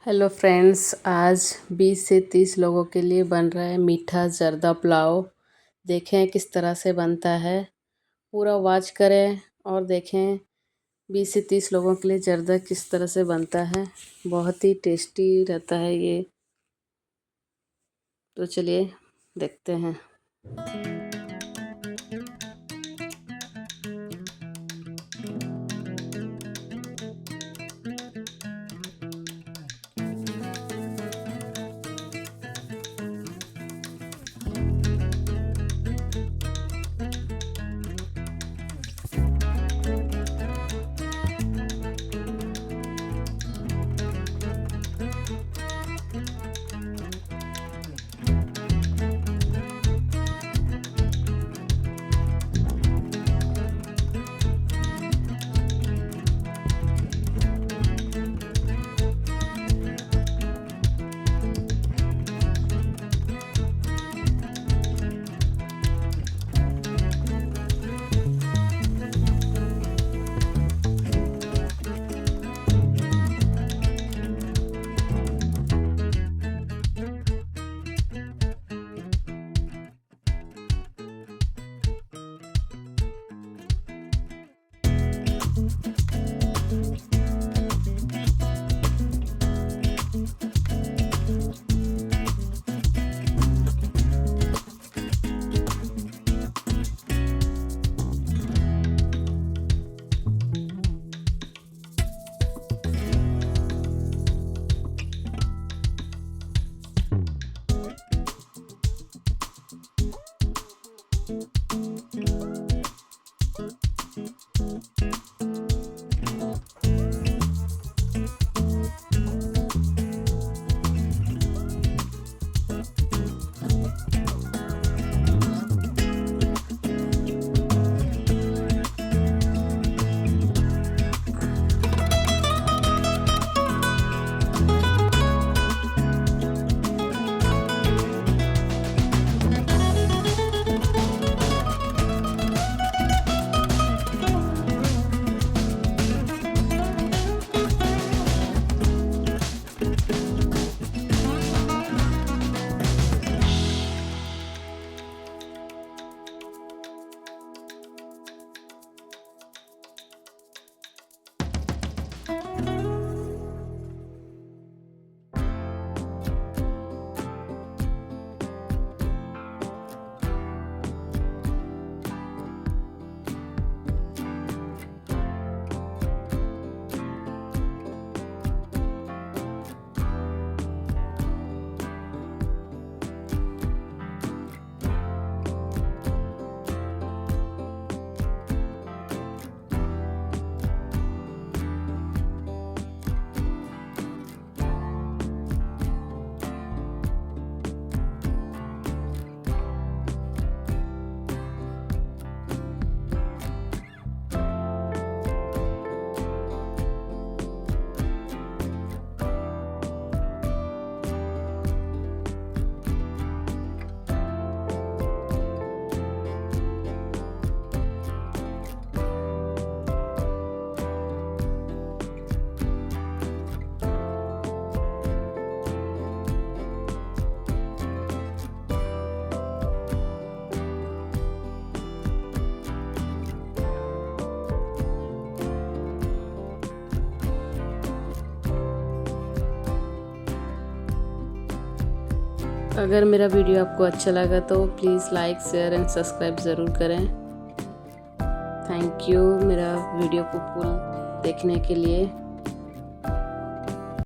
Hello friends, आज 20 से 30 लोगों के लिए बन रहा है मीठा जर्दा पुलाव। देखें किस तरह से बनता है, पूरा वॉच करें और देखें 20 से 30 लोगों के लिए जर्दा किस तरह से बनता है। बहुत ही टेस्टी रहता है ये। तो चलिए देखते हैं। अगर मेरा वीडियो आपको अच्छा लगा तो please like, share and subscribe ज़रूर करें। थैंक यू मेरा वीडियो को फुल देखने के लिए।